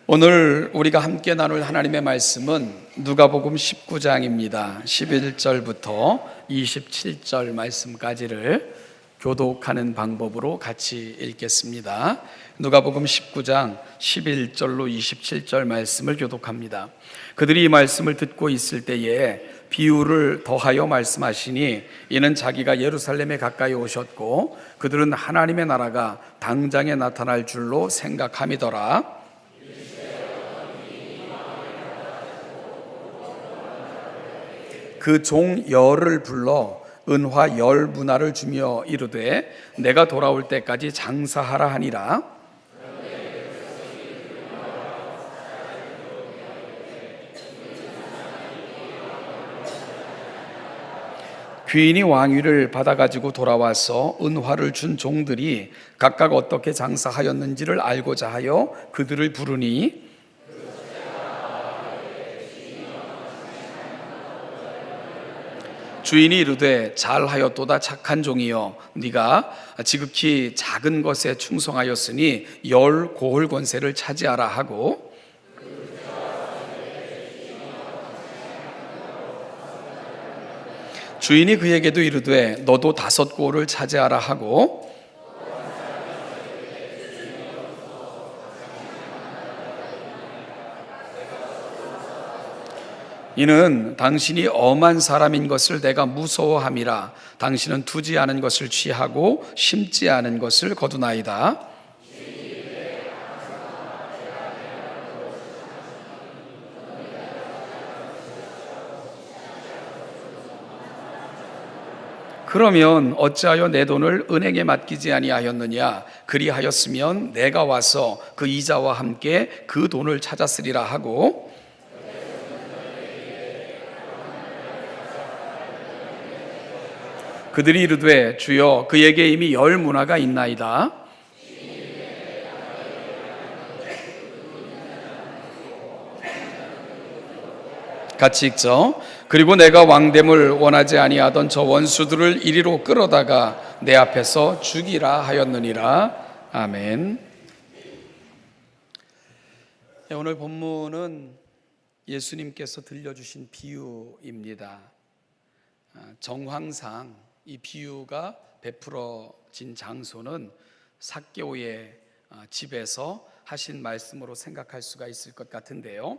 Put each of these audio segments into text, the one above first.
오늘 우리가 함께 나눌 하나님의 말씀은 누가복음 19장입니다. 11절부터 27절 말씀까지를 교독하는 방법으로 같이 읽겠습니다. 누가복음 19장 11절로 27절 말씀을 교독합니다. 그들이 이 말씀을 듣고 있을 때에 비유를 더하여 말씀하시니 이는 자기가 예루살렘에 가까이 오셨고 그들은 하나님의 나라가 당장에 나타날 줄로 생각함이더라. 그 종 열을 불러 은화 10문화를 주며 이르되 내가 돌아올 때까지 장사하라 하니라. 귀인이 왕위를 받아가지고 돌아와서 은화를 준 종들이 각각 어떻게 장사하였는지를 알고자 하여 그들을 부르니 주인이 이르되 잘하였도다 착한 종이여 네가 지극히 작은 것에 충성하였으니 10 고을 권세를 차지하라 하고 주인이 그에게도 이르되 너도 5 고을을 차지하라 하고 이는 당신이 엄한 사람인 것을 내가 무서워함이라. 당신은 두지 않은 것을 취하고 심지 않은 것을 거두나이다. 그러면 어찌하여 내 돈을 은행에 맡기지 아니하였느냐? 그리하였으면 내가 와서 그 이자와 함께 그 돈을 찾았으리라 하고 그들이 이르되 주여 그에게 이미 10 문화가 있나이다. 같이 읽죠. 그리고 내가 왕됨을 원하지 아니하던 저 원수들을 이리로 끌어다가 내 앞에서 죽이라 하였느니라. 아멘. 오늘 본문은 예수님께서 들려주신 비유입니다. 정황상 이 비유가 베풀어진 장소는 삭개오의 집에서 하신 말씀으로 생각할 수가 있을 것 같은데요.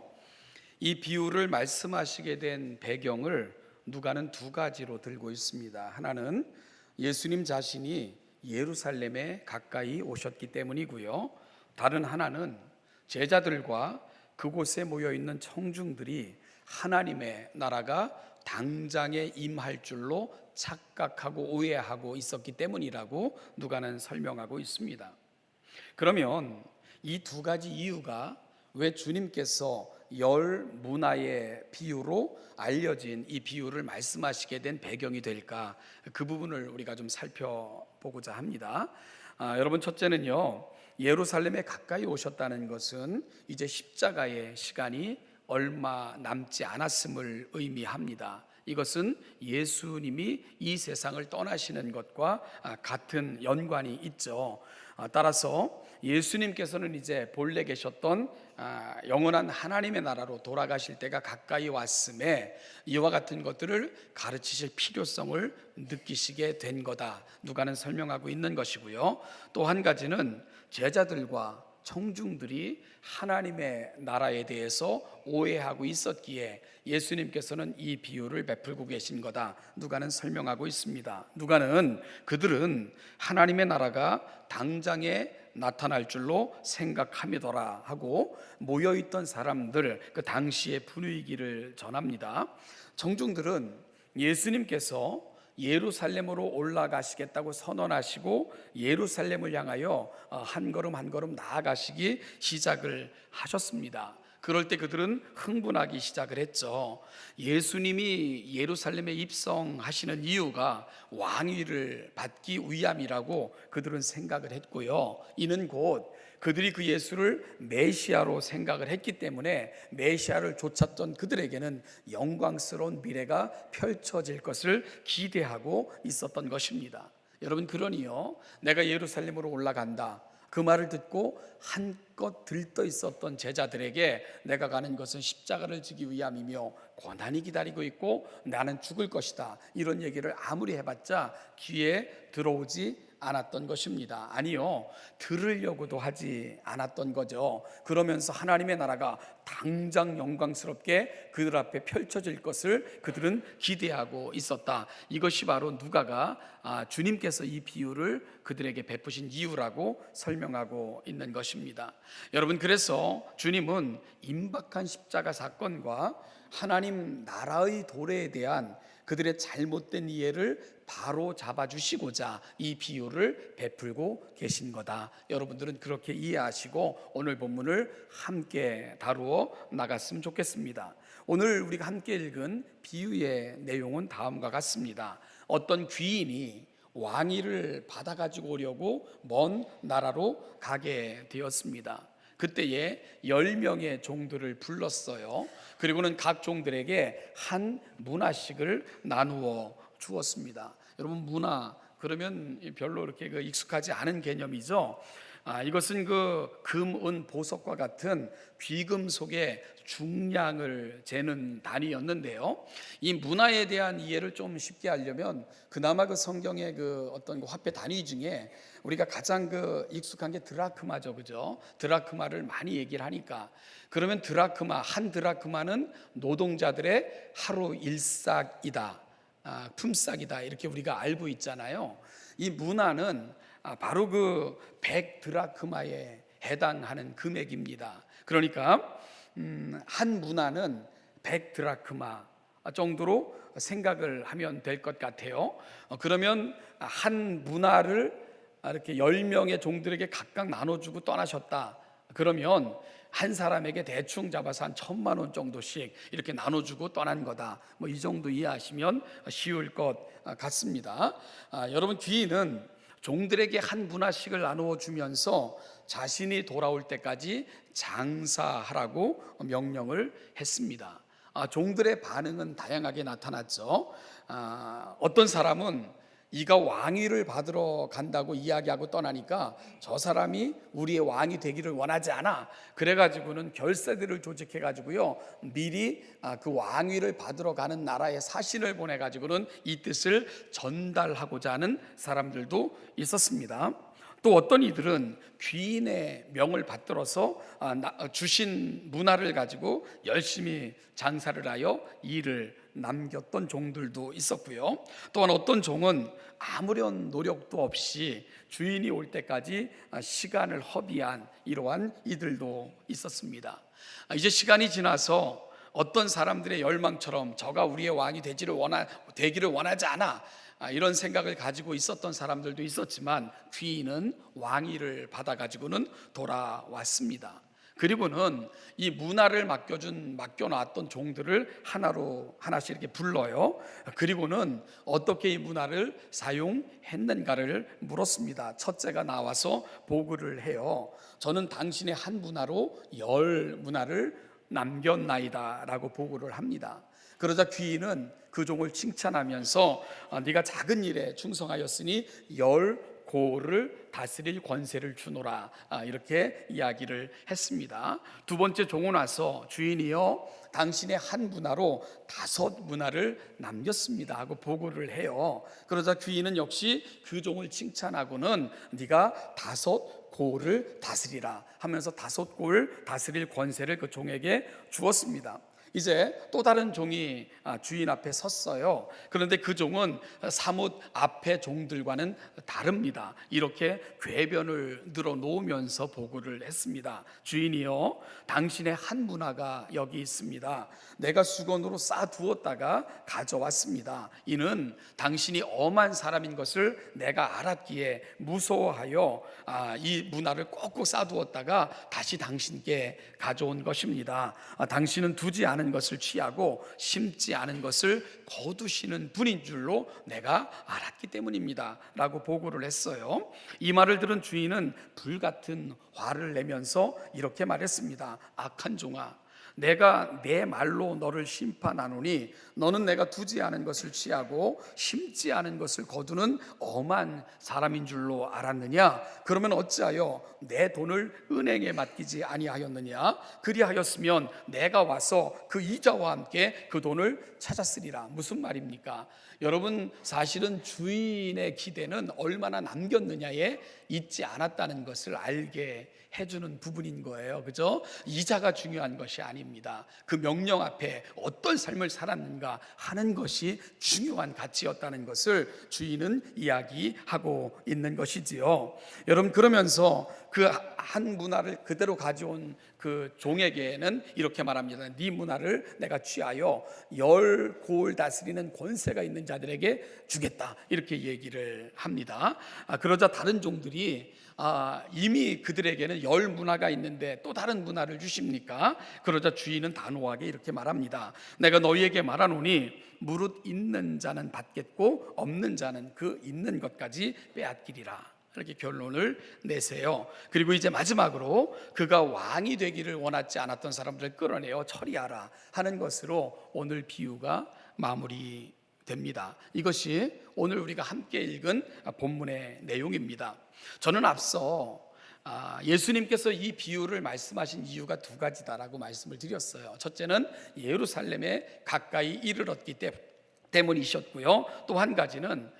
이 비유를 말씀하시게 된 배경을 누가는 2가지로 들고 있습니다. 하나는 예수님 자신이 예루살렘에 가까이 오셨기 때문이고요. 다른 하나는 제자들과 그곳에 모여 있는 청중들이 하나님의 나라가 당장에 임할 줄로 착각하고 오해하고 있었기 때문이라고 누가는 설명하고 있습니다. 그러면 이 2가지 이유가 왜 주님께서 10 문화의 비유로 알려진 이 비유를 말씀하시게 된 배경이 될까? 그 부분을 우리가 좀 살펴보고자 합니다. 여러분, 첫째는요, 예루살렘에 가까이 오셨다는 것은 이제 십자가의 시간이 얼마 남지 않았음을 의미합니다. 이것은 예수님이 이 세상을 떠나시는 것과 같은 연관이 있죠. 따라서 예수님께서는 이제 본래 계셨던 영원한 하나님의 나라로 돌아가실 때가 가까이 왔음에 이와 같은 것들을 가르치실 필요성을 느끼시게 된 거다. 누가는 설명하고 있는 것이고요. 또 한 가지는 제자들과 청중들이 하나님의 나라에 대해서 오해하고 있었기에 예수님께서는 이 비유를 베풀고 계신 거다. 누가는 설명하고 있습니다. 누가는 그들은 하나님의 나라가 당장에 나타날 줄로 생각함이더라 하고 모여있던 사람들 그 당시의 분위기를 전합니다. 청중들은 예수님께서 예루살렘으로 올라가시겠다고 선언하시고 예루살렘을 향하여 한 걸음 한 걸음 나아가시기 시작을 하셨습니다. 그럴 때 그들은 흥분하기 시작을 했죠. 예수님이 예루살렘에 입성하시는 이유가 왕위를 받기 위함이라고 그들은 생각을 했고요. 이는 곧 그들이 그 예수를 메시아로 생각을 했기 때문에 메시아를 쫓았던 그들에게는 영광스러운 미래가 펼쳐질 것을 기대하고 있었던 것입니다. 여러분, 그러니요, 내가 예루살렘으로 올라간다, 그 말을 듣고 한껏 들떠 있었던 제자들에게 내가 가는 것은 십자가를 지기 위함이며 고난이 기다리고 있고 나는 죽을 것이다, 이런 얘기를 아무리 해봤자 귀에 들어오지 않았던 것입니다. 아니요, 들으려고도 하지 않았던 거죠. 그러면서 하나님의 나라가 당장 영광스럽게 그들 앞에 펼쳐질 것을 그들은 기대하고 있었다. 이것이 바로 누가가 주님께서 이 비유를 그들에게 베푸신 이유라고 설명하고 있는 것입니다. 여러분, 그래서 주님은 임박한 십자가 사건과 하나님 나라의 도래에 대한 그들의 잘못된 이해를 바로 잡아주시고자 이 비유를 베풀고 계신 거다. 여러분들은 그렇게 이해하시고 오늘 본문을 함께 다루어 나갔으면 좋겠습니다. 오늘 우리가 함께 읽은 비유의 내용은 다음과 같습니다. 어떤 귀인이 왕위를 받아가지고 오려고 먼 나라로 가게 되었습니다. 그때에 10명의 종들을 불렀어요. 그리고는 각 종들에게 한 문화씩을 나누어 주었습니다. 여러분, 문화 그러면 별로 이렇게 익숙하지 않은 개념이죠. 이것은 금, 은, 보석과 같은 귀금속의 중량을 재는 단위였는데요. 이 문화에 대한 이해를 좀 쉽게 하려면 그나마 성경의 어떤 화폐 단위 중에 우리가 가장 익숙한 게 드라크마죠, 그죠? 드라크마를 많이 얘기를 하니까, 그러면 한 드라크마는 노동자들의 하루 일삭이다, 품삯이다, 이렇게 우리가 알고 있잖아요. 이 문화는 바로 100드라크마에 해당하는 금액입니다. 그러니까 한 문화는 100드라크마 정도로 생각을 하면 될 것 같아요. 그러면 한 문화를 이렇게 10명의 종들에게 각각 나눠주고 떠나셨다. 그러면 한 사람에게 대충 잡아서 한 1,000만 원 정도씩 이렇게 나눠주고 떠난 거다. 이 정도 이해하시면 쉬울 것 같습니다. 여러분, 귀인은 종들에게 한 문화씩을 나누어 주면서 자신이 돌아올 때까지 장사하라고 명령을 했습니다. 종들의 반응은 다양하게 나타났죠. 어떤 사람은 이가 왕위를 받으러 간다고 이야기하고 떠나니까 저 사람이 우리의 왕이 되기를 원하지 않아. 그래가지고는 결사들을 조직해가지고요, 미리 그 왕위를 받으러 가는 나라에 사신을 보내가지고는 이 뜻을 전달하고자 하는 사람들도 있었습니다. 또 어떤 이들은 귀인의 명을 받들어서 주신 문화를 가지고 열심히 장사를 하여 일을 남겼던 종들도 있었고요. 또한 어떤 종은 아무런 노력도 없이 주인이 올 때까지 시간을 허비한 이러한 이들도 있었습니다. 이제 시간이 지나서 어떤 사람들의 열망처럼 저가 우리의 왕이 되기를 원하지 않아, 이런 생각을 가지고 있었던 사람들도 있었지만 귀인은 왕위를 받아가지고는 돌아왔습니다. 그리고는 이 문화를 맡겨놨던 종들을 하나씩 이렇게 불러요. 그리고는 어떻게 이 문화를 사용했는가를 물었습니다. 첫째가 나와서 보고를 해요. 저는 당신의 한 문화로 10문화를 남겼나이다 라고 보고를 합니다. 그러자 귀인은 그 종을 칭찬하면서 네가 작은 일에 충성하였으니 10고를 다스릴 권세를 주노라, 이렇게 이야기를 했습니다. 두 번째 종은 와서 주인이여 당신의 한 문화로 5문화를 남겼습니다 하고 보고를 해요. 그러자 귀인은 역시 그 종을 칭찬하고는 네가 5고를 다스리라 하면서 5고를 다스릴 권세를 그 종에게 주었습니다. 이제 또 다른 종이 주인 앞에 섰어요. 그런데 그 종은 사뭇 앞의 종들과는 다릅니다. 이렇게 궤변을 늘어놓으면서 보고를 했습니다. 주인이여 당신의 한 문화가 여기 있습니다. 내가 수건으로 싸두었다가 가져왔습니다. 이는 당신이 엄한 사람인 것을 내가 알았기에 무서워하여 이 문화를 꼭꼭 싸두었다가 다시 당신께 가져온 것입니다. 당신은 두지 않은 것을 취하고 심지 않은 것을 거두시는 분인 줄로 내가 알았기 때문입니다 라고 보고를 했어요. 이 말을 들은 주인은 불같은 화를 내면서 이렇게 말했습니다. 악한 종아, 내가 내 말로 너를 심판하노니 너는 내가 두지 않은 것을 취하고 심지 않은 것을 거두는 엄한 사람인 줄로 알았느냐? 그러면 어찌하여 내 돈을 은행에 맡기지 아니하였느냐? 그리하였으면 내가 와서 그 이자와 함께 그 돈을 찾았으리라. 무슨 말입니까? 여러분, 사실은 주인의 기대는 얼마나 남겼느냐에 있지 않았다는 것을 알게 해주는 부분인 거예요. 그죠? 이자가 중요한 것이 아닙니다. 그 명령 앞에 어떤 삶을 살았는가 하는 것이 중요한 가치였다는 것을 주인은 이야기하고 있는 것이지요. 여러분, 그러면서 그 한 문화를 그대로 가져온 그 종에게는 이렇게 말합니다. 네 문화를 내가 취하여 10고을 다스리는 권세가 있는 자들에게 주겠다, 이렇게 얘기를 합니다. 그러자 다른 종들이 이미 그들에게는 10 문화가 있는데 또 다른 문화를 주십니까? 그러자 주인은 단호하게 이렇게 말합니다. 내가 너희에게 말하노니 무릇 있는 자는 받겠고 없는 자는 그 있는 것까지 빼앗기리라. 이렇게 결론을 내세요. 그리고 이제 마지막으로 그가 왕이 되기를 원하지 않았던 사람들을 끌어내어 처리하라 하는 것으로 오늘 비유가 마무리됩니다. 이것이 오늘 우리가 함께 읽은 본문의 내용입니다. 저는 앞서 예수님께서 이 비유를 말씀하신 이유가 두 가지다라고 말씀을 드렸어요. 첫째는 예루살렘에 가까이 이르렀기 때문이셨고요. 또 한 가지는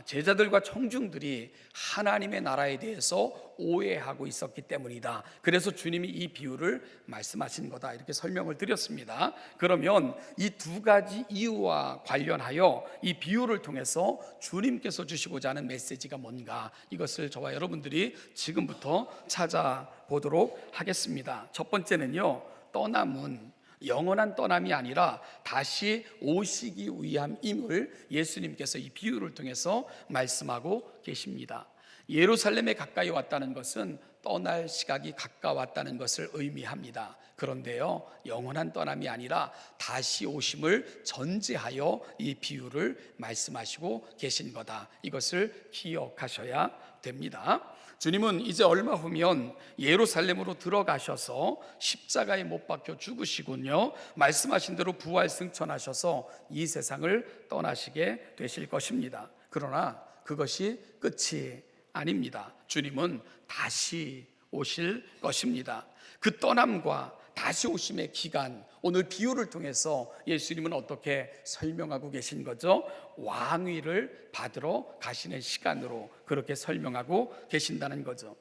제자들과 청중들이 하나님의 나라에 대해서 오해하고 있었기 때문이다. 그래서 주님이 이 비유를 말씀하신 거다, 이렇게 설명을 드렸습니다. 그러면 이 두 가지 이유와 관련하여 이 비유를 통해서 주님께서 주시고자 하는 메시지가 뭔가, 이것을 저와 여러분들이 지금부터 찾아보도록 하겠습니다. 첫 번째는요, 떠남은 영원한 떠남이 아니라 다시 오시기 위함임을 예수님께서 이 비유를 통해서 말씀하고 계십니다. 예루살렘에 가까이 왔다는 것은 떠날 시각이 가까웠다는 것을 의미합니다. 그런데요, 영원한 떠남이 아니라 다시 오심을 전제하여 이 비유를 말씀하시고 계신 거다, 이것을 기억하셔야 됩니다. 주님은 이제 얼마 후면 예루살렘으로 들어가셔서 십자가에 못 박혀 죽으시군요. 말씀하신 대로 부활 승천하셔서 이 세상을 떠나시게 되실 것입니다. 그러나 그것이 끝이 아닙니다. 주님은 다시 오실 것입니다. 그 떠남과 다시 오심의 기간, 오늘 비유를 통해서 예수님은 어떻게 설명하고 계신 거죠? 왕위를 받으러 가시는 시간으로 그렇게 설명하고 계신다는 거죠.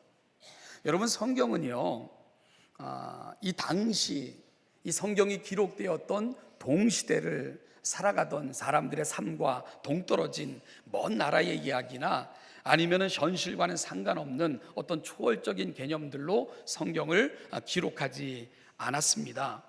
여러분, 성경은요, 이 당시 이 성경이 기록되었던 동시대를 살아가던 사람들의 삶과 동떨어진 먼 나라의 이야기나 아니면은 현실과는 상관없는 어떤 초월적인 개념들로 성경을 기록하지 않았습니다.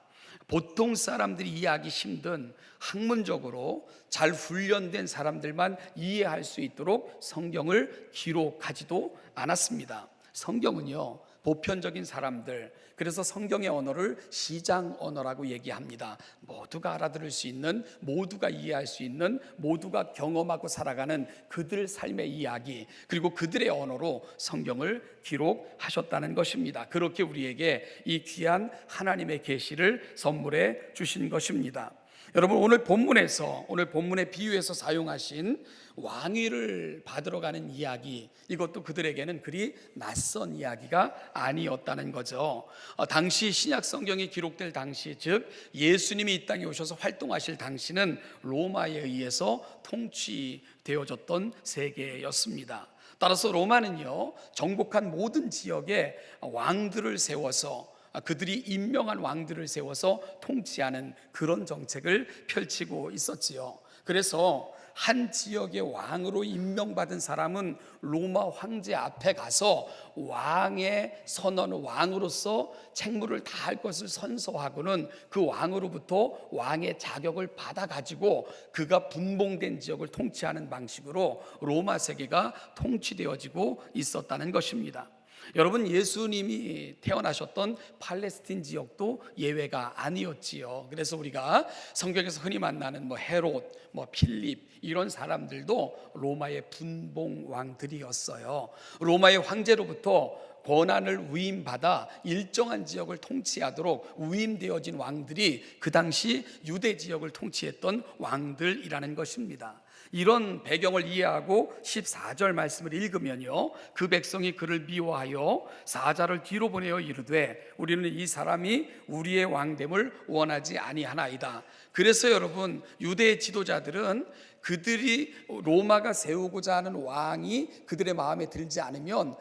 보통 사람들이 이해하기 힘든 학문적으로 잘 훈련된 사람들만 이해할 수 있도록 성경을 기록하지도 않았습니다. 성경은요, 보편적인 사람들, 그래서 성경의 언어를 시장 언어라고 얘기합니다. 모두가 알아들을 수 있는, 모두가 이해할 수 있는, 모두가 경험하고 살아가는 그들 삶의 이야기, 그리고 그들의 언어로 성경을 기록하셨다는 것입니다. 그렇게 우리에게 이 귀한 하나님의 계시를 선물해 주신 것입니다. 여러분, 오늘 본문의 비유에서 사용하신 왕위를 받으러 가는 이야기, 이것도 그들에게는 그리 낯선 이야기가 아니었다는 거죠. 당시 신약 성경이 기록될 당시, 즉 예수님이 이 땅에 오셔서 활동하실 당시는 로마에 의해서 통치되어졌던 세계였습니다. 따라서 로마는요, 정복한 모든 지역에 왕들을 세워서, 그들이 임명한 왕들을 세워서 통치하는 그런 정책을 펼치고 있었지요. 그래서 한 지역의 왕으로 임명받은 사람은 로마 황제 앞에 가서 왕의 선언, 왕으로서 책무를 다할 것을 선서하고는 그 왕으로부터 왕의 자격을 받아가지고 그가 분봉된 지역을 통치하는 방식으로 로마 세계가 통치되어지고 있었다는 것입니다. 여러분, 예수님이 태어나셨던 팔레스틴 지역도 예외가 아니었지요. 그래서 우리가 성경에서 흔히 만나는 헤롯, 필립, 이런 사람들도 로마의 분봉 왕들이었어요. 로마의 황제로부터 권한을 위임받아 일정한 지역을 통치하도록 위임되어진 왕들이 그 당시 유대 지역을 통치했던 왕들이라는 것입니다. 이런 배경을 이해하고 14절 말씀을 읽으면요, 그 백성이 그를 미워하여 사자를 뒤로 보내어 이르되 우리는 이 사람이 우리의 왕됨을 원하지 아니하나이다. 그래서 여러분, 유대의 지도자들은 그들이 로마가 세우고자 하는 왕이 그들의 마음에 들지 않으면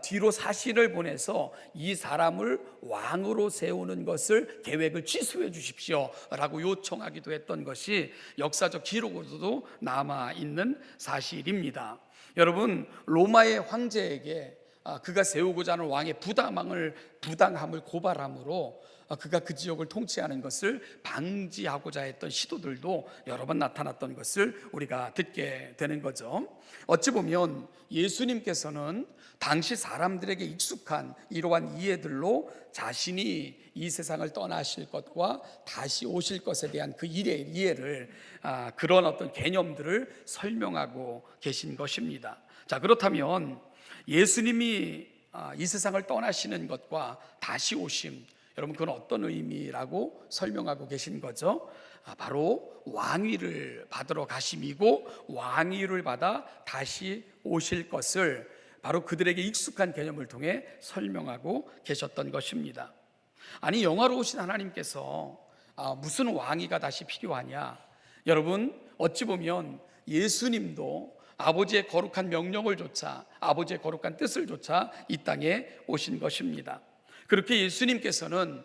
뒤로 사신을 보내서 이 사람을 왕으로 세우는 것을 계획을 취소해 주십시오 라고 요청하기도 했던 것이 역사적 기록으로도 남아있는 사실입니다. 여러분, 로마의 황제에게 그가 세우고자 하는 왕의 부당함을 고발함으로 그가 그 지역을 통치하는 것을 방지하고자 했던 시도들도 여러 번 나타났던 것을 우리가 듣게 되는 거죠. 어찌 보면 예수님께서는 당시 사람들에게 익숙한 이러한 이해들로 자신이 이 세상을 떠나실 것과 다시 오실 것에 대한 그 이해를 그런 어떤 개념들을 설명하고 계신 것입니다. 자, 그렇다면 예수님이 이 세상을 떠나시는 것과 다시 오심, 여러분 그건 어떤 의미라고 설명하고 계신 거죠? 바로 왕위를 받으러 가심이고 왕위를 받아 다시 오실 것을 바로 그들에게 익숙한 개념을 통해 설명하고 계셨던 것입니다. 아니, 영화로우신 하나님께서 무슨 왕위가 다시 필요하냐? 여러분, 어찌 보면 예수님도 아버지의 거룩한 명령을 조차, 아버지의 거룩한 뜻을 조차 이 땅에 오신 것입니다. 그렇게 예수님께서는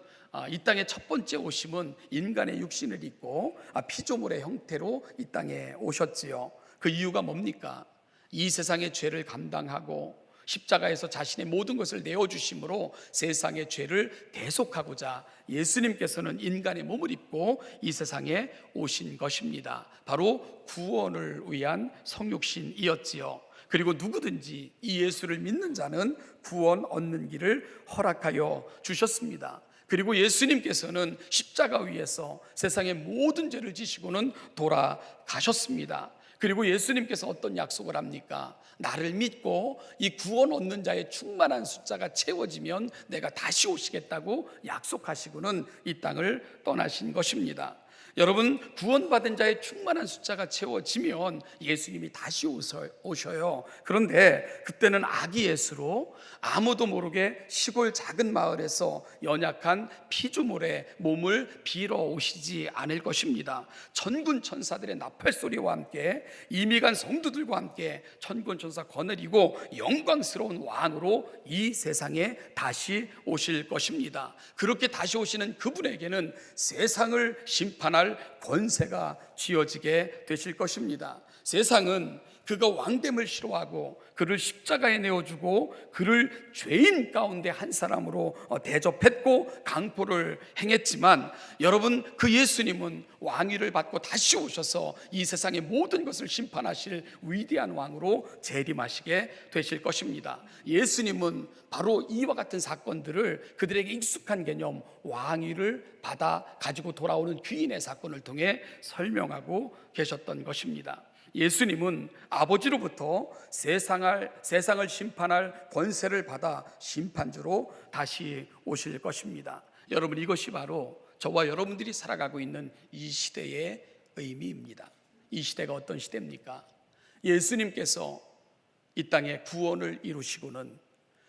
이 땅의 첫 번째 오심은 인간의 육신을 입고 피조물의 형태로 이 땅에 오셨지요. 그 이유가 뭡니까? 이 세상의 죄를 감당하고 십자가에서 자신의 모든 것을 내어주심으로 세상의 죄를 대속하고자 예수님께서는 인간의 몸을 입고 이 세상에 오신 것입니다. 바로 구원을 위한 성육신이었지요. 그리고 누구든지 이 예수를 믿는 자는 구원 얻는 길을 허락하여 주셨습니다. 그리고 예수님께서는 십자가 위에서 세상의 모든 죄를 지시고는 돌아가셨습니다. 그리고 예수님께서 어떤 약속을 합니까? 나를 믿고 이 구원 얻는 자의 충만한 숫자가 채워지면 내가 다시 오시겠다고 약속하시고는 이 땅을 떠나신 것입니다. 여러분, 구원받은 자의 충만한 숫자가 채워지면 예수님이 다시 오셔요. 그런데 그때는 아기 예수로 아무도 모르게 시골 작은 마을에서 연약한 피조물의 몸을 빌어 오시지 않을 것입니다. 천군 천사들의 나팔 소리와 함께 이미 간 성도들과 함께 천군 천사 거느리고 영광스러운 왕으로 이 세상에 다시 오실 것입니다. 그렇게 다시 오시는 그분에게는 세상을 심판할 권세가 쥐어지게 되실 것입니다. 세상은 그가 왕됨을 싫어하고 그를 십자가에 내어주고 그를 죄인 가운데 한 사람으로 대접했고 강포를 행했지만, 여러분, 그 예수님은 왕위를 받고 다시 오셔서 이 세상의 모든 것을 심판하실 위대한 왕으로 재림하시게 되실 것입니다. 예수님은 바로 이와 같은 사건들을 그들에게 익숙한 개념, 왕위를 받아 가지고 돌아오는 귀인의 사건을 통해 설명하고 계셨던 것입니다. 예수님은 아버지로부터 세상을 심판할 권세를 받아 심판주로 다시 오실 것입니다. 여러분, 이것이 바로 저와 여러분들이 살아가고 있는 이 시대의 의미입니다. 이 시대가 어떤 시대입니까? 예수님께서 이 땅에 구원을 이루시고는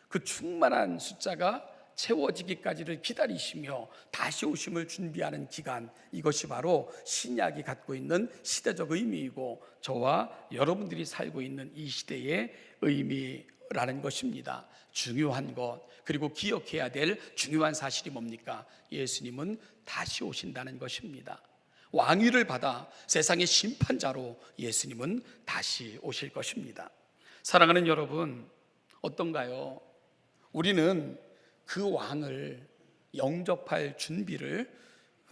그 충만한 숫자가 채워지기까지를 기다리시며 다시 오심을 준비하는 기간, 이것이 바로 신약이 갖고 있는 시대적 의미이고 저와 여러분들이 살고 있는 이 시대의 의미라는 것입니다. 중요한 것, 그리고 기억해야 될 중요한 사실이 뭡니까? 예수님은 다시 오신다는 것입니다. 왕위를 받아 세상의 심판자로 예수님은 다시 오실 것입니다. 사랑하는 여러분, 어떤가요? 우리는 그 왕을 영접할 준비를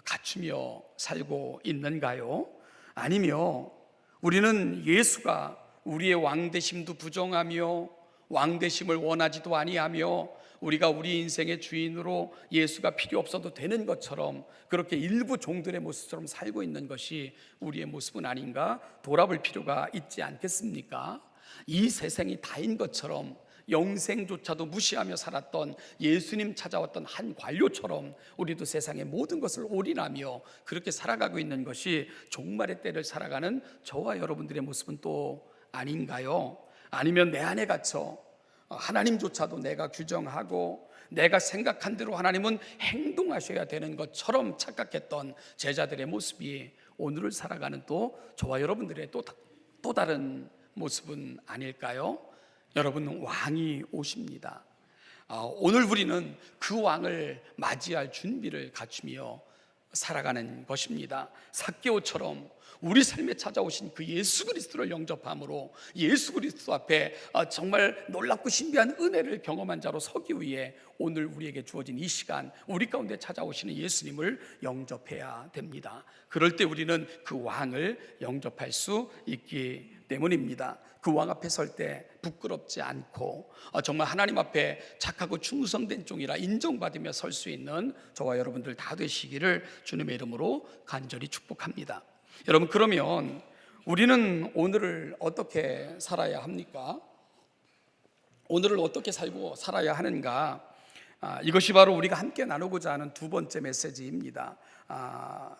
갖추며 살고 있는가요? 아니면 우리는 예수가 우리의 왕되심도 부정하며 왕되심을 원하지도 아니하며 우리가 우리 인생의 주인으로 예수가 필요 없어도 되는 것처럼 그렇게 일부 종들의 모습처럼 살고 있는 것이 우리의 모습은 아닌가 돌아볼 필요가 있지 않겠습니까? 이 세상이 다인 것처럼 영생조차도 무시하며 살았던 예수님 찾아왔던 한 관료처럼 우리도 세상의 모든 것을 올인하며 그렇게 살아가고 있는 것이 종말의 때를 살아가는 저와 여러분들의 모습은 또 아닌가요? 아니면 내 안에 갇혀 하나님조차도 내가 규정하고 내가 생각한 대로 하나님은 행동하셔야 되는 것처럼 착각했던 제자들의 모습이 오늘을 살아가는 또 저와 여러분들의 또 다른 모습은 아닐까요? 여러분, 왕이 오십니다. 오늘 우리는 그 왕을 맞이할 준비를 갖추며 살아가는 것입니다. 삭개오처럼 우리 삶에 찾아오신 그 예수 그리스도를 영접함으로 예수 그리스도 앞에 정말 놀랍고 신비한 은혜를 경험한 자로 서기 위해 오늘 우리에게 주어진 이 시간, 우리 가운데 찾아오시는 예수님을 영접해야 됩니다. 그럴 때 우리는 그 왕을 영접할 수 있기 때문입니다. 그 왕 앞에 설 때 부끄럽지 않고 정말 하나님 앞에 착하고 충성된 종이라 인정받으며 설 수 있는 저와 여러분들 다 되시기를 주님의 이름으로 간절히 축복합니다. 여러분, 그러면 우리는 오늘을 어떻게 살아야 합니까? 오늘을 어떻게 살고 살아야 하는가? 이것이 바로 우리가 함께 나누고자 하는 두 번째 메시지입니다.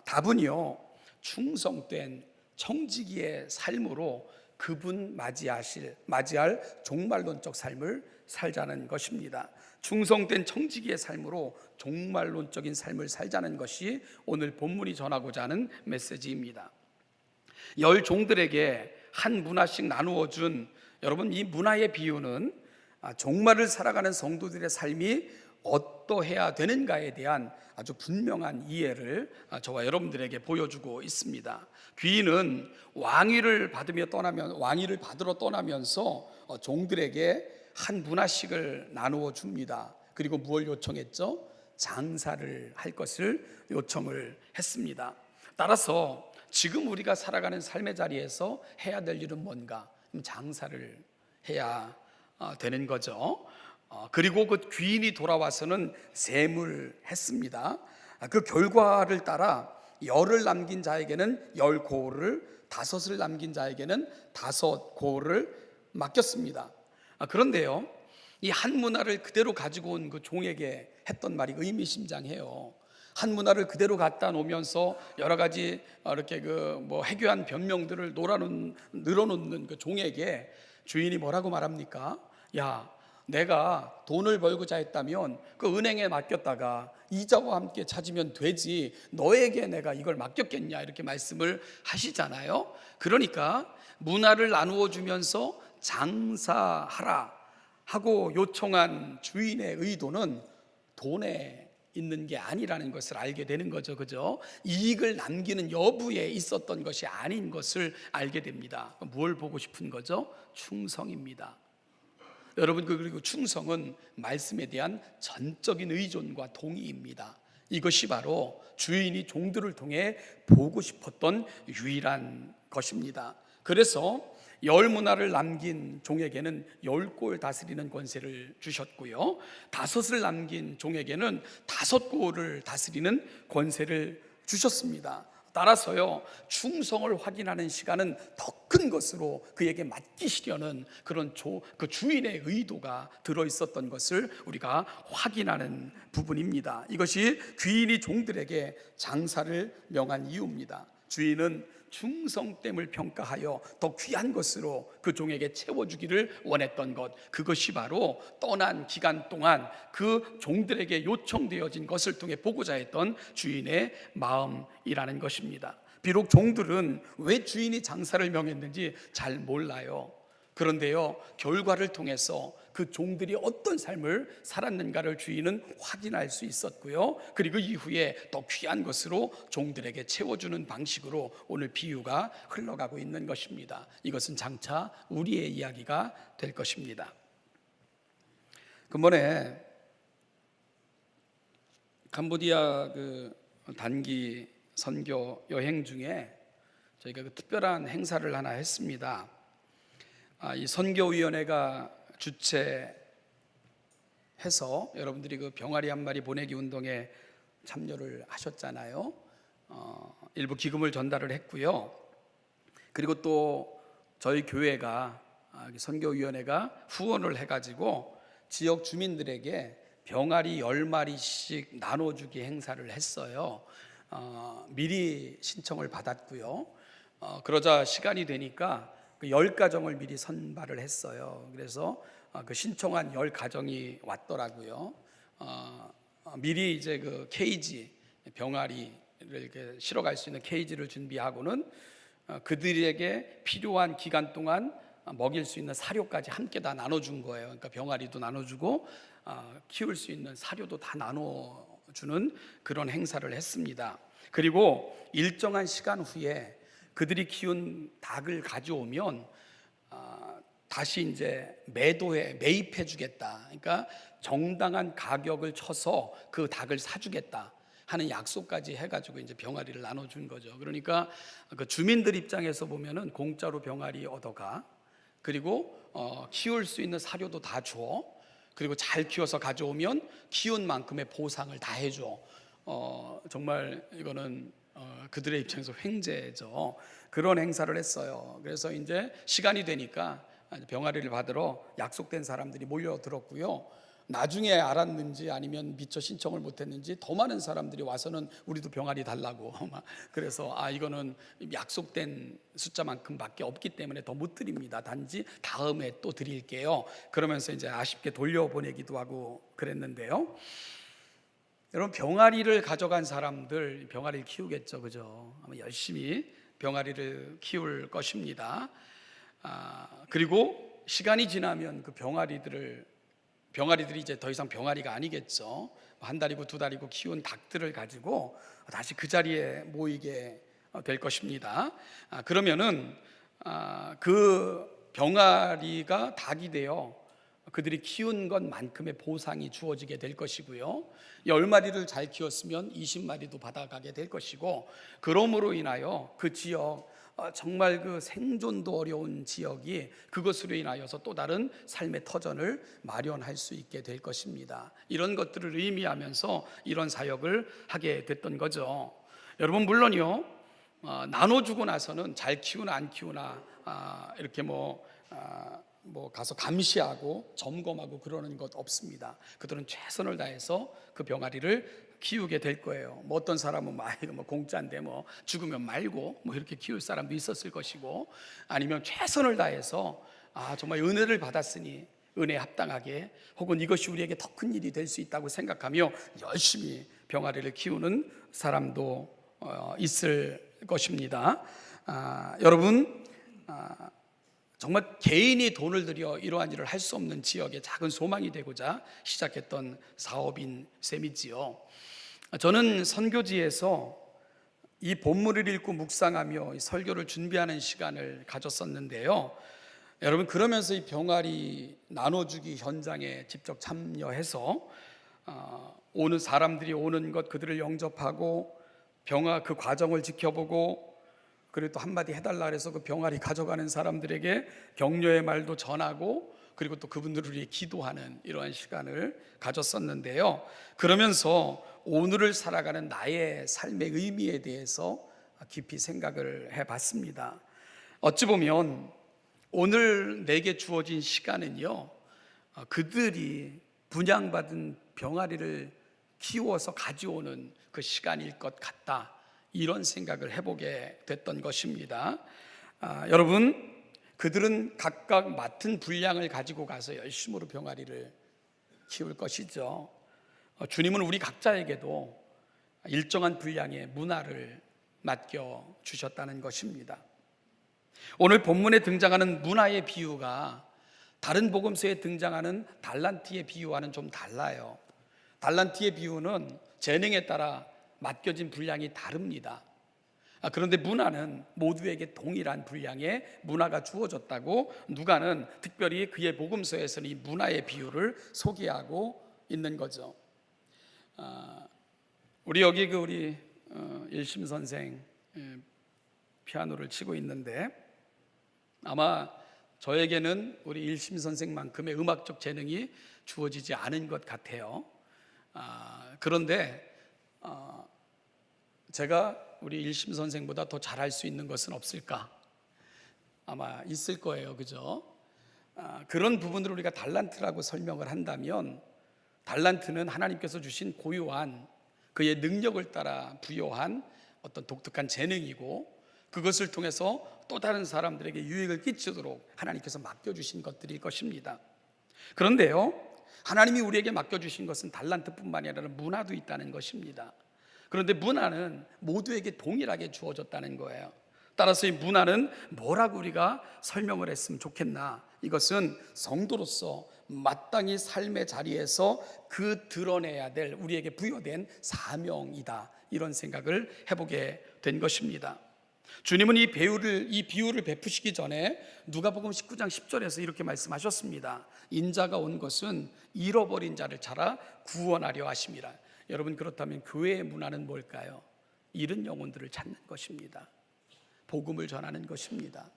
답은요, 충성된 청지기의 삶으로 그분 맞이할 종말론적 삶을 살자는 것입니다. 충성된 청지기의 삶으로 종말론적인 삶을 살자는 것이 오늘 본문이 전하고자 하는 메시지입니다. 10 종들에게 한 문화씩 나누어 준, 여러분, 이 문화의 비유는 종말을 살아가는 성도들의 삶이 어떠해야 되는가에 대한 아주 분명한 이해를 저와 여러분들에게 보여주고 있습니다. 귀인은 왕위를 받으러 떠나면서 종들에게 한 문화씩을 나누어 줍니다. 그리고 무엇을 요청했죠? 장사를 할 것을 요청을 했습니다. 따라서 지금 우리가 살아가는 삶의 자리에서 해야 될 일은 뭔가? 장사를 해야 되는 거죠. 그리고 그 귀인이 돌아와서는 세물했습니다. 그 결과를 따라 10을 남긴 자에게는 10고을을, 5을 남긴 자에게는 5고을을 맡겼습니다. 그런데요, 이 한 문화를 그대로 가지고 온 그 종에게 했던 말이 의미심장해요. 한 문화를 그대로 갖다 놓으면서 여러 가지 이렇게 해교한 변명들을 늘어놓는 그 종에게 주인이 뭐라고 말합니까? 야, 내가 돈을 벌고자 했다면 그 은행에 맡겼다가 이자와 함께 찾으면 되지, 너에게 내가 이걸 맡겼겠냐, 이렇게 말씀을 하시잖아요. 그러니까 문화를 나누어 주면서 장사하라 하고 요청한 주인의 의도는 돈에 있는 게 아니라는 것을 알게 되는 거죠. 그죠? 이익을 남기는 여부에 있었던 것이 아닌 것을 알게 됩니다. 뭘 보고 싶은 거죠? 충성입니다. 여러분, 그리고 충성은 말씀에 대한 전적인 의존과 동의입니다. 이것이 바로 주인이 종들을 통해 보고 싶었던 유일한 것입니다. 그래서 10 문화를 남긴 종에게는 10고을 다스리는 권세를 주셨고요, 5을 남긴 종에게는 5고을을 다스리는 권세를 주셨습니다. 따라서요, 충성을 확인하는 시간은 더 큰 것으로 그에게 맡기시려는 그런 그 주인의 의도가 들어있었던 것을 우리가 확인하는 부분입니다. 이것이 귀인이 종들에게 장사를 명한 이유입니다. 주인은 충성됨을 평가하여 더 귀한 것으로 그 종에게 채워주기를 원했던 것, 그것이 바로 떠난 기간 동안 그 종들에게 요청되어진 것을 통해 보고자 했던 주인의 마음이라는 것입니다. 비록 종들은 왜 주인이 장사를 명했는지 잘 몰라요. 그런데요, 결과를 통해서 그 종들이 어떤 삶을 살았는가를 주인은 확인할 수 있었고요, 그리고 이후에 더 귀한 것으로 종들에게 채워주는 방식으로 오늘 비유가 흘러가고 있는 것입니다. 이것은 장차 우리의 이야기가 될 것입니다. 근본에 캄보디아 단기 선교 여행 중에 저희가 특별한 행사를 하나 했습니다. 이 선교위원회가 주최해서 여러분들이 그 병아리 한 마리 보내기 운동에 참여를 하셨잖아요. 일부 기금을 전달을 했고요, 그리고 또 저희 교회가 선교위원회가 후원을 해가지고 지역 주민들에게 병아리 10마리씩 나눠주기 행사를 했어요. 미리 신청을 받았고요. 그러자 시간이 되니까 그 10가정을 미리 선발을 했어요. 그래서 그 신청한 10가정이 왔더라고요. 미리 이제 그 케이지, 병아리를 이렇게 실어갈 수 있는 케이지를 준비하고는 그들에게 필요한 기간 동안 먹일 수 있는 사료까지 함께 다 나눠준 거예요. 그러니까 병아리도 나눠주고 키울 수 있는 사료도 다 나눠주는 그런 행사를 했습니다. 그리고 일정한 시간 후에 그들이 키운 닭을 가져오면 다시 이제 매입해 주겠다. 그러니까 정당한 가격을 쳐서 그 닭을 사주겠다 하는 약속까지 해가지고 이제 병아리를 나눠준 거죠. 그러니까 그 주민들 입장에서 보면은 공짜로 병아리 얻어가, 그리고 키울 수 있는 사료도 다 줘, 그리고 잘 키워서 가져오면 키운 만큼의 보상을 다 해줘. 정말 이거는 그들의 입장에서 횡재죠. 그런 행사를 했어요. 그래서 이제 시간이 되니까 병아리를 받으러 약속된 사람들이 몰려들었고요. 나중에 알았는지 아니면 미처 신청을 못했는지 더 많은 사람들이 와서는 우리도 병아리 달라고 그래서 이거는 약속된 숫자만큼밖에 없기 때문에 더 못 드립니다. 단지 다음에 또 드릴게요. 그러면서 이제 아쉽게 돌려보내기도 하고 그랬는데요. 여러분, 병아리를 가져간 사람들 병아리를 키우겠죠, 그죠? 아마 열심히 병아리를 키울 것입니다. 그리고 시간이 지나면 그 병아리들이 이제 더 이상 병아리가 아니겠죠. 한 달이고 두 달이고 키운 닭들을 가지고 다시 그 자리에 모이게 될 것입니다. 그러면은 그 병아리가 닭이 되어 그들이 키운 것만큼의 보상이 주어지게 될 것이고요. 10마리를 잘 키웠으면 20마리도 받아가게 될 것이고, 그러므로 인하여 그 지역, 정말 그 생존도 어려운 지역이 그것으로 인하여서 또 다른 삶의 터전을 마련할 수 있게 될 것입니다. 이런 것들을 의미하면서 이런 사역을 하게 됐던 거죠. 여러분, 물론요, 나눠주고 나서는 잘 키우나 안 키우나 이렇게 뭐 가서 감시하고 점검하고 그러는 것 없습니다. 그들은 최선을 다해서 그 병아리를 키우게 될 거예요. 뭐 어떤 사람은 이거 공짜인데 죽으면 말고 이렇게 키울 사람도 있었을 것이고, 아니면 최선을 다해서 정말 은혜를 받았으니 은혜에 합당하게, 혹은 이것이 우리에게 더 큰 일이 될 수 있다고 생각하며 열심히 병아리를 키우는 사람도 있을 것입니다. 여러분, 정말 개인이 돈을 들여 이러한 일을 할 수 없는 지역에 작은 소망이 되고자 시작했던 사업인 셈이지요. 저는 선교지에서 이 본문을 읽고 묵상하며 설교를 준비하는 시간을 가졌었는데요. 여러분, 그러면서 이 병아리 나눠주기 현장에 직접 참여해서 오는 사람들이 오는 것, 그들을 영접하고 그 과정을 지켜보고, 그리고 또 한마디 해달라 그래서 그 병아리 가져가는 사람들에게 격려의 말도 전하고, 그리고 또 그분들을 위해 기도하는 이러한 시간을 가졌었는데요. 그러면서 오늘을 살아가는 나의 삶의 의미에 대해서 깊이 생각을 해봤습니다. 어찌 보면 오늘 내게 주어진 시간은요, 그들이 분양받은 병아리를 키워서 가져오는 그 시간일 것 같다, 이런 생각을 해보게 됐던 것입니다. 여러분, 그들은 각각 맡은 분량을 가지고 가서 열심으로 병아리를 키울 것이죠. 주님은 우리 각자에게도 일정한 분량의 문화를 맡겨 주셨다는 것입니다. 오늘 본문에 등장하는 문화의 비유가 다른 복음서에 등장하는 달란트의 비유와는 좀 달라요. 달란트의 비유는 재능에 따라 맡겨진 분량이 다릅니다. 그런데 문화는 모두에게 동일한 분량의 문화가 주어졌다고 누가는 특별히 그의 복음서에서는 이 문화의 비유를 소개하고 있는 거죠. 우리 여기 우리 일심 선생 피아노를 치고 있는데, 아마 저에게는 우리 일심 선생만큼의 음악적 재능이 주어지지 않은 것 같아요. 그런데 제가 우리 일심 선생보다 더 잘할 수 있는 것은 없을까? 아마 있을 거예요, 그죠? 그런 부분을 우리가 달란트라고 설명을 한다면, 달란트는 하나님께서 주신 고유한 그의 능력을 따라 부여한 어떤 독특한 재능이고, 그것을 통해서 또 다른 사람들에게 유익을 끼치도록 하나님께서 맡겨주신 것들일 것입니다. 그런데요, 하나님이 우리에게 맡겨주신 것은 달란트뿐만이 아니라 문화도 있다는 것입니다. 그런데 문화는 모두에게 동일하게 주어졌다는 거예요. 따라서 이 문화는 뭐라고 우리가 설명을 했으면 좋겠나? 이것은 성도로서 마땅히 삶의 자리에서 그 드러내야 될 우리에게 부여된 사명이다, 이런 생각을 해보게 된 것입니다. 주님은 이 비유를 베푸시기 전에 누가복음 19장 10절에서 이렇게 말씀하셨습니다. 인자가 온 것은 잃어버린 자를 찾아 구원하려 하심이라. 여러분, 그렇다면 교회의 문화는 뭘까요? 잃은 영혼들을 찾는 것입니다. 복음을 전하는 것입니다.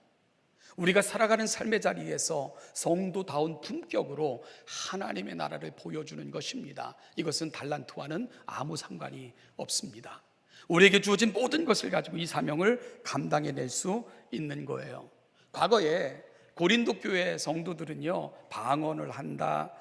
우리가 살아가는 삶의 자리에서 성도다운 품격으로 하나님의 나라를 보여주는 것입니다. 이것은 달란트와는 아무 상관이 없습니다. 우리에게 주어진 모든 것을 가지고 이 사명을 감당해낼 수 있는 거예요. 과거에 고린도 교회 성도들은요, 방언을 한다,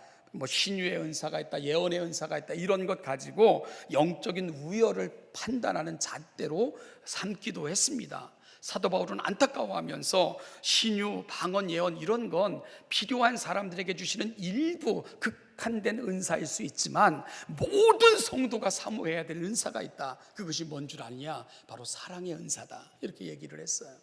신유의 은사가 있다, 예언의 은사가 있다, 이런 것 가지고 영적인 우열을 판단하는 잣대로 삼기도 했습니다. 사도 바울은 안타까워하면서 신유, 방언, 예언 이런 건 필요한 사람들에게 주시는 일부 극한된 은사일 수 있지만 모든 성도가 사모해야 될 은사가 있다. 그것이 뭔 줄 아느냐? 바로 사랑의 은사다, 이렇게 얘기를 했어요.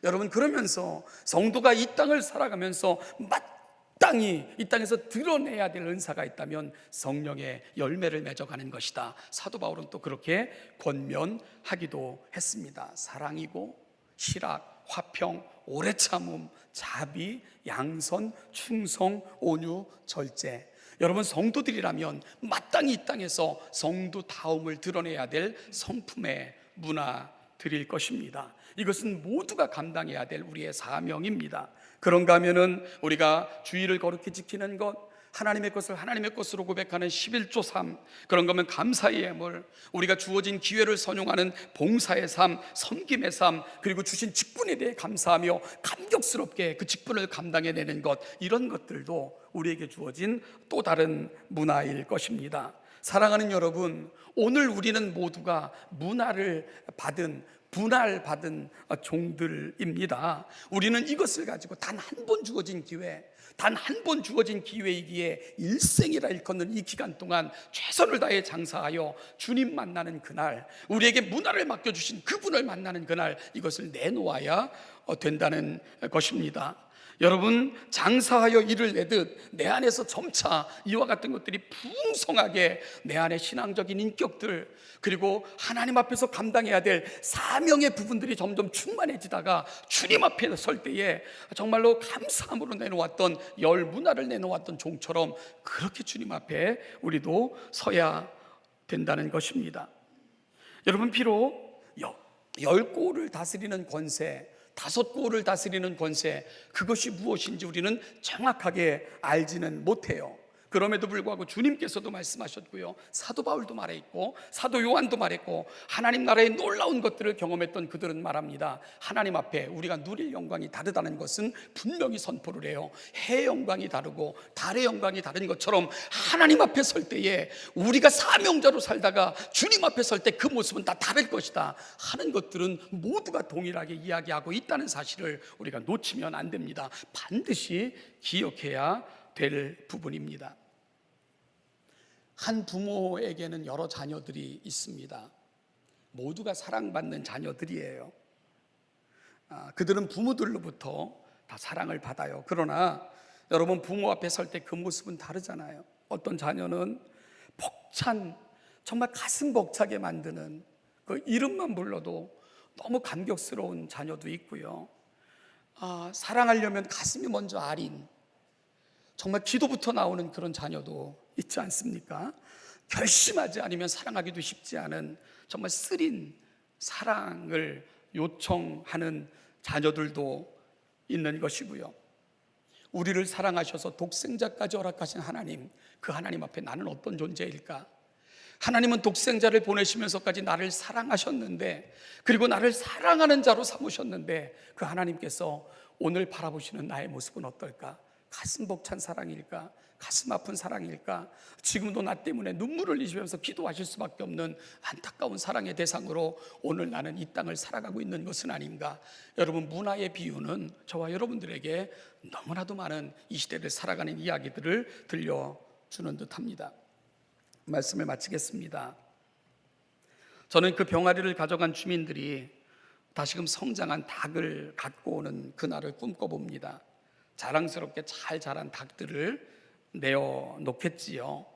여러분, 그러면서 성도가 이 땅을 살아가면서 마땅히 이 땅에서 드러내야 될 은사가 있다면 성령의 열매를 맺어가는 것이다. 사도 바울은 또 그렇게 권면하기도 했습니다. 사랑이고 실학, 화평, 오래 참음, 자비, 양선, 충성, 온유, 절제. 여러분, 성도들이라면 마땅히 이 땅에서 성도다움을 드러내야 될 성품의 문화들일 것입니다. 이것은 모두가 감당해야 될 우리의 사명입니다. 그런가 하면은 우리가 주의를 거룩히 지키는 것, 하나님의 것을 하나님의 것으로 고백하는 11조 삶, 그런 거면 감사의 예물, 우리가 주어진 기회를 선용하는 봉사의 삶, 섬김의 삶, 그리고 주신 직분에 대해 감사하며 감격스럽게 그 직분을 감당해내는 것, 이런 것들도 우리에게 주어진 또 다른 문화일 것입니다. 사랑하는 여러분, 오늘 우리는 모두가 분할받은 종들입니다. 우리는 이것을 가지고 단 한 번 주어진 기회, 단 한 번 주어진 기회이기에 일생이라 일컫는 이 기간 동안 최선을 다해 장사하여 주님 만나는 그날, 우리에게 문화를 맡겨주신 그분을 만나는 그날, 이것을 내놓아야 된다는 것입니다. 여러분, 장사하여 일을 내듯 내 안에서 점차 이와 같은 것들이 풍성하게 내 안에 신앙적인 인격들, 그리고 하나님 앞에서 감당해야 될 사명의 부분들이 점점 충만해지다가 주님 앞에 설 때에 정말로 감사함으로 내놓았던 열 문화를 내놓았던 종처럼 그렇게 주님 앞에 우리도 서야 된다는 것입니다. 여러분, 비록 10골을 다스리는 권세, 5골을 다스리는 권세, 그것이 무엇인지 우리는 정확하게 알지는 못해요. 그럼에도 불구하고 주님께서도 말씀하셨고요, 사도 바울도 말했고 사도 요한도 말했고, 하나님 나라의 놀라운 것들을 경험했던 그들은 말합니다. 하나님 앞에 우리가 누릴 영광이 다르다는 것은 분명히 선포를 해요. 해의 영광이 다르고 달의 영광이 다른 것처럼 하나님 앞에 설 때에 우리가 사명자로 살다가 주님 앞에 설 때 그 모습은 다 다를 것이다 하는 것들은 모두가 동일하게 이야기하고 있다는 사실을 우리가 놓치면 안 됩니다. 반드시 기억해야 될 부분입니다. 한 부모에게는 여러 자녀들이 있습니다. 모두가 사랑받는 자녀들이에요. 그들은 부모들로부터 다 사랑을 받아요. 그러나 여러분, 부모 앞에 설 때 그 모습은 다르잖아요. 어떤 자녀는 벅찬, 정말 가슴 벅차게 만드는, 그 이름만 불러도 너무 감격스러운 자녀도 있고요. 사랑하려면 가슴이 먼저 아린, 정말 기도부터 나오는 그런 자녀도 있지 않습니까? 결심하지 않으면 사랑하기도 쉽지 않은 정말 쓰린 사랑을 요청하는 자녀들도 있는 것이고요. 우리를 사랑하셔서 독생자까지 허락하신 하나님, 그 하나님 앞에 나는 어떤 존재일까? 하나님은 독생자를 보내시면서까지 나를 사랑하셨는데, 그리고 나를 사랑하는 자로 삼으셨는데, 그 하나님께서 오늘 바라보시는 나의 모습은 어떨까? 가슴 벅찬 사랑일까? 가슴 아픈 사랑일까? 지금도 나 때문에 눈물을 흘리시면서 기도하실 수밖에 없는 안타까운 사랑의 대상으로 오늘 나는 이 땅을 살아가고 있는 것은 아닌가? 여러분, 문화의 비유는 저와 여러분들에게 너무나도 많은 이 시대를 살아가는 이야기들을 들려주는 듯합니다. 말씀을 마치겠습니다. 저는 그 병아리를 가져간 주민들이 다시금 성장한 닭을 갖고 오는 그날을 꿈꿔봅니다. 자랑스럽게 잘 자란 닭들을 내어놓겠지요.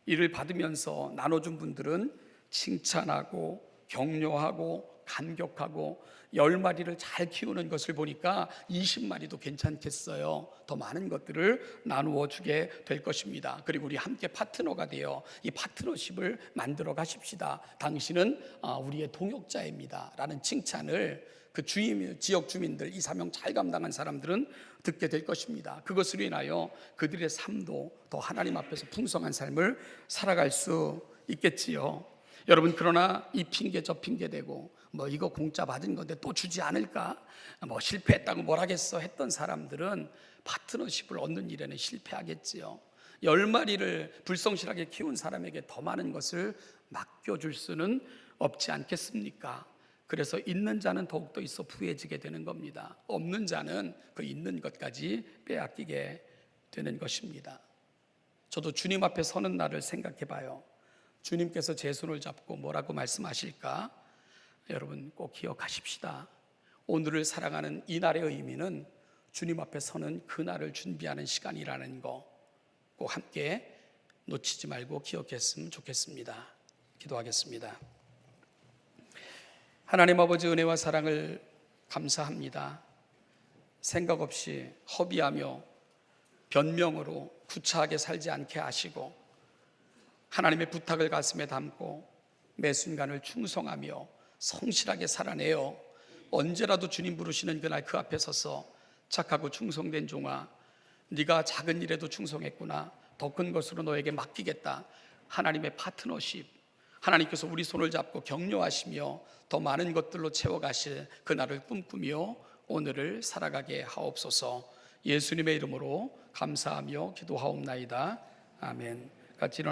이를 받으면서 나눠준 분들은 칭찬하고 격려하고 감격하고 10마리를 잘 키우는 것을 보니까 20마리도 괜찮겠어요. 더 많은 것들을 나누어 주게 될 것입니다. 그리고 우리 함께 파트너가 되어 이 파트너십을 만들어 가십시다. 당신은 우리의 동역자입니다 라는 칭찬을 그 지역 주민들, 이 사명 잘 감당한 사람들은 듣게 될 것입니다. 그것으로 인하여 그들의 삶도 더 하나님 앞에서 풍성한 삶을 살아갈 수 있겠지요. 여러분, 그러나 이 핑계 저 핑계 대고 이거 공짜 받은 건데 또 주지 않을까? 실패했다고 뭘 하겠어 했던 사람들은 파트너십을 얻는 일에는 실패하겠지요. 10마리를 불성실하게 키운 사람에게 더 많은 것을 맡겨줄 수는 없지 않겠습니까? 그래서 있는 자는 더욱더 있어 부해지게 되는 겁니다. 없는 자는 그 있는 것까지 빼앗기게 되는 것입니다. 저도 주님 앞에 서는 날을 생각해 봐요. 주님께서 제 손을 잡고 뭐라고 말씀하실까? 여러분, 꼭 기억하십시다. 오늘을 살아가는 이 날의 의미는 주님 앞에 서는 그날을 준비하는 시간이라는 거 꼭 함께 놓치지 말고 기억했으면 좋겠습니다. 기도하겠습니다. 하나님 아버지, 은혜와 사랑을 감사합니다. 생각 없이 허비하며 변명으로 구차하게 살지 않게 하시고 하나님의 부탁을 가슴에 담고 매 순간을 충성하며 성실하게 살아내어 언제라도 주님 부르시는 그날 그 앞에 서서 착하고 충성된 종아, 네가 작은 일에도 충성했구나, 더 큰 것으로 너에게 맡기겠다. 하나님의 파트너십, 하나님께서 우리 손을 잡고 격려하시며 더 많은 것들로 채워가실 그날을 꿈꾸며 오늘을 살아가게 하옵소서. 예수님의 이름으로 감사하며 기도하옵나이다. 아멘. 같이 일어나